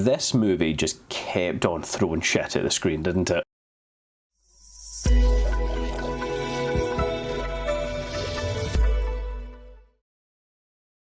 This movie just kept on throwing shit at the screen, didn't it?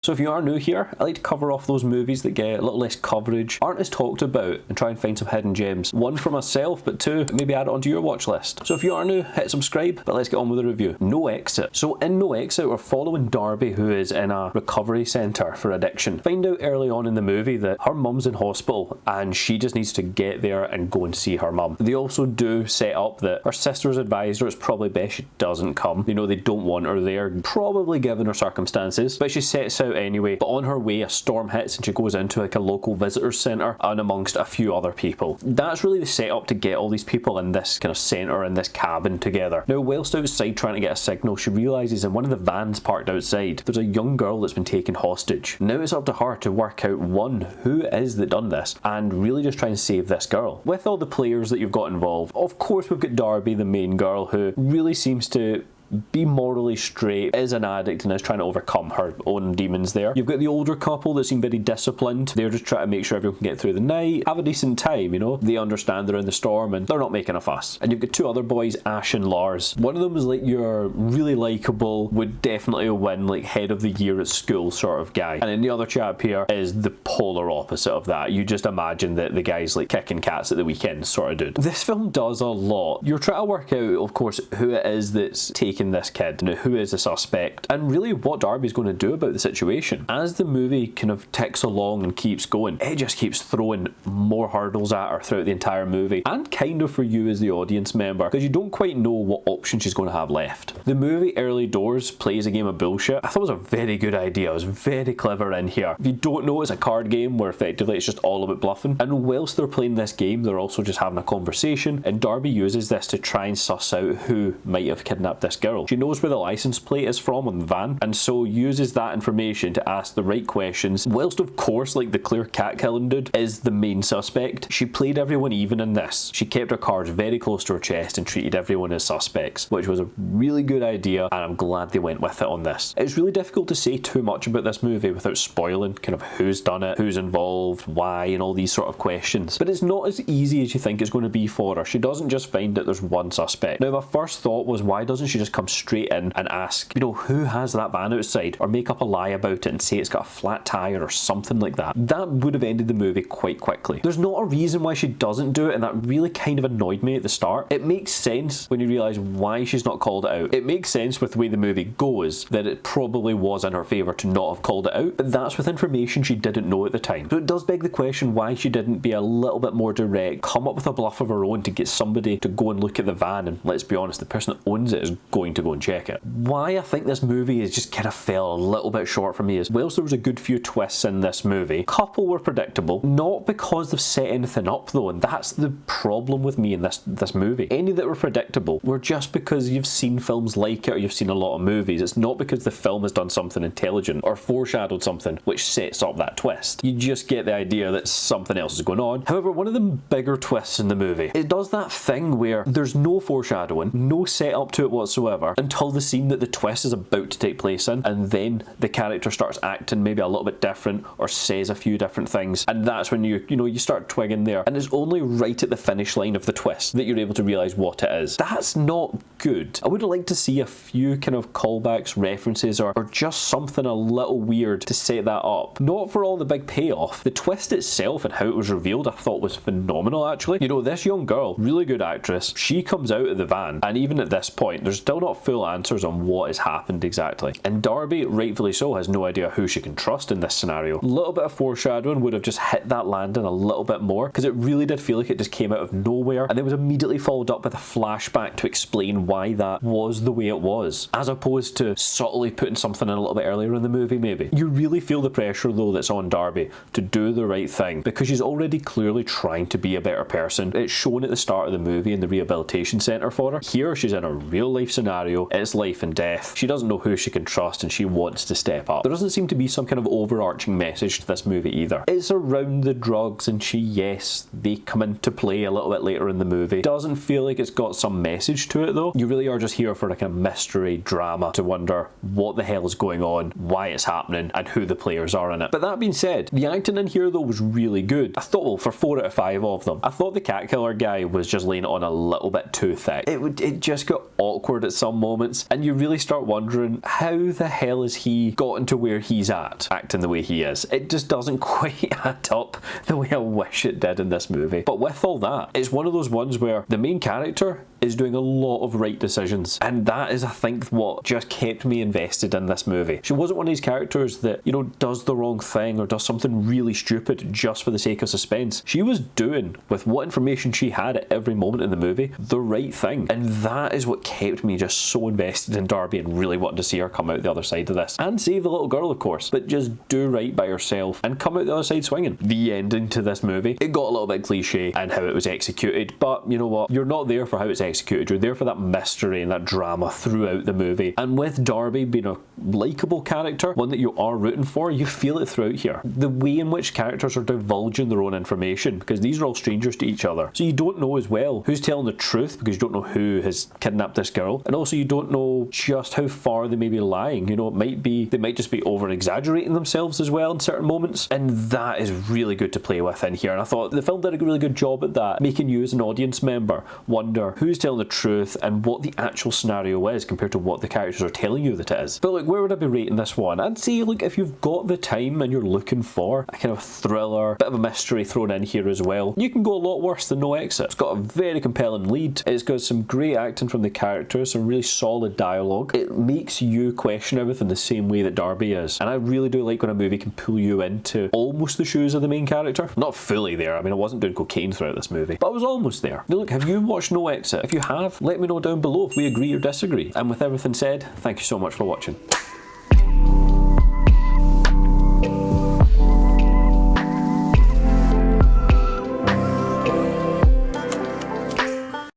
So if you are new here, I like to cover off those movies that get a little less coverage, aren't as talked about, and try and find some hidden gems. One for myself, but two, maybe add it onto your watch list. So if you are new, hit subscribe, but let's get on with the review. No Exit. So in No Exit, we're following Darby, who is in a recovery centre for addiction. Find out early on in the movie that her mum's in hospital and she just needs to get there and go and see her mum. They also do set up that her sister's advised her it's probably best she doesn't come. You know, they don't want her there, probably given her circumstances, but she sets out anyway. But on her way, a storm hits and she goes into like a local visitors centre and amongst a few other people. That's really the setup to get all these people in this kind of centre, in this cabin together. Now, whilst outside trying to get a signal, she realises in one of the vans parked outside, there's a young girl that's been taken hostage. Now it's up to her to work out, one, who is that done this, and really just try and save this girl. With all the players that you've got involved, of course we've got Darby, the main girl, who really seems to be morally straight, is an addict and is trying to overcome her own demons there. You've got the older couple that seem very disciplined. They're just trying to make sure everyone can get through the night, have a decent time, you know. They understand they're in the storm and they're not making a fuss. And you've got two other boys, Ash and Lars. One of them is like your really likeable, would definitely win like head of the year at school sort of guy. And then the other chap here is the polar opposite of that. You just imagine that the guy's like kicking cats at the weekend sort of dude. This film does a lot. You're trying to work out, of course, who it is that's taking this kid, you know, who is the suspect, and really what Darby's going to do about the situation. As the movie kind of ticks along and keeps going, it just keeps throwing more hurdles at her throughout the entire movie, and kind of for you as the audience member, because you don't quite know what option she's going to have left. The movie early doors plays a game of bullshit. I thought it was a very good idea. It was very clever in here. If you don't know, it's a card game where effectively it's just all about bluffing, and whilst they're playing this game, they're also just having a conversation, and Darby uses this to try and suss out who might have kidnapped this girl. She knows where the license plate is from on the van, and so uses that information to ask the right questions, whilst of course like the clear cat killing dude is the main suspect. She played everyone even in this. She kept her cards very close to her chest and treated everyone as suspects, which was a really good idea, and I'm glad they went with it on this. It's really difficult to say too much about this movie without spoiling kind of who's done it, who's involved, why, and all these sort of questions, but it's not as easy as you think it's going to be for her. She doesn't just find that there's one suspect. Now my first thought was, why doesn't she just come straight in and ask, you know, who has that van outside, or make up a lie about it and say it's got a flat tire or something like that. That would have ended the movie quite quickly. There's not a reason why she doesn't do it, and that really kind of annoyed me at the start. It makes sense when you realise why she's not called it out. It makes sense with the way the movie goes that it probably was in her favour to not have called it out, but that's with information she didn't know at the time. So it does beg the question why she didn't be a little bit more direct, come up with a bluff of her own to get somebody to go and look at the van, and let's be honest, the person that owns it is going to go and check it. Why I think this movie is just kind of fell a little bit short for me is, whilst there was a good few twists in this movie, a couple were predictable, not because they've set anything up though, and that's the problem with me in this movie. Any that were predictable were just because you've seen films like it, or you've seen a lot of movies. It's not because the film has done something intelligent or foreshadowed something which sets up that twist. You just get the idea that something else is going on. However, one of the bigger twists in the movie, it does that thing where there's no foreshadowing, no setup to it whatsoever, until the scene that the twist is about to take place in, and then the character starts acting maybe a little bit different or says a few different things, and that's when you start twigging there, and it's only right at the finish line of the twist that you're able to realise what it is. That's not good. I would like to see a few kind of callbacks, references, or just something a little weird to set that up. Not for all the big payoff. The twist itself and how it was revealed I thought was phenomenal actually. You know, this young girl, really good actress, she comes out of the van, and even at this point there's still not full answers on what has happened exactly. And Darby, rightfully so, has no idea who she can trust in this scenario. A little bit of foreshadowing would have just hit that landing a little bit more, because it really did feel like it just came out of nowhere, and it was immediately followed up with a flashback to explain why that was the way it was, as opposed to subtly putting something in a little bit earlier in the movie maybe. You really feel the pressure though that's on Darby to do the right thing, because she's already clearly trying to be a better person. It's shown at the start of the movie in the rehabilitation centre for her. Here she's in a real life scenario scenario. It's life and death. She doesn't know who she can trust and she wants to step up. There doesn't seem to be some kind of overarching message to this movie either. It's around the drugs and yes, they come into play a little bit later in the movie. Doesn't feel like it's got some message to it though. You really are just here for like a mystery drama to wonder what the hell is going on, why it's happening, and who the players are in it. But that being said, the acting in here though was really good. I thought, well, for 4 out of 5 of them, I thought the cat killer guy was just laying it on a little bit too thick. It just got awkward at some moments, and you really start wondering how the hell has he gotten to where he's at, acting the way he is. It just doesn't quite add up the way I wish it did in this movie. But with all that, it's one of those ones where the main character is doing a lot of right decisions, and that is, I think, what just kept me invested in this movie. She wasn't one of these characters that, you know, does the wrong thing or does something really stupid just for the sake of suspense. She was doing, with what information she had at every moment in the movie, the right thing, and that is what kept me just so invested in Darby and really wanting to see her come out the other side of this and save the little girl, of course, but just do right by herself and come out the other side swinging. The ending to this movie, it got a little bit cliche and how it was executed, but you know what, you're not there for how it's executed, you're there for that mystery and that drama throughout the movie. And with Darby being a likeable character, one that you are rooting for, you feel it throughout here. The way in which characters are divulging their own information, because these are all strangers to each other, so you don't know as well who's telling the truth because you don't know who has kidnapped this girl, and also you don't know just how far they may be lying. You know, they might just be over exaggerating themselves as well in certain moments, and that is really good to play with in here. And I thought the film did a really good job at that, making you as an audience member wonder who's telling the truth and what the actual scenario is compared to what the characters are telling you that it is. But like, where would I be rating this one? I'd say, like, if you've got the time and you're looking for a kind of thriller, bit of a mystery thrown in here as well, you can go a lot worse than No Exit. It's got a very compelling lead, it's got some great acting from the characters, some really solid dialogue. It makes you question everything the same way that Darby is, and I really do like when a movie can pull you into almost the shoes of the main character. Not fully there, I mean, I wasn't doing cocaine throughout this movie, but I was almost there. Now look, have you watched No Exit? If you have, let me know down below if we agree or disagree. And with everything said, thank you so much for watching.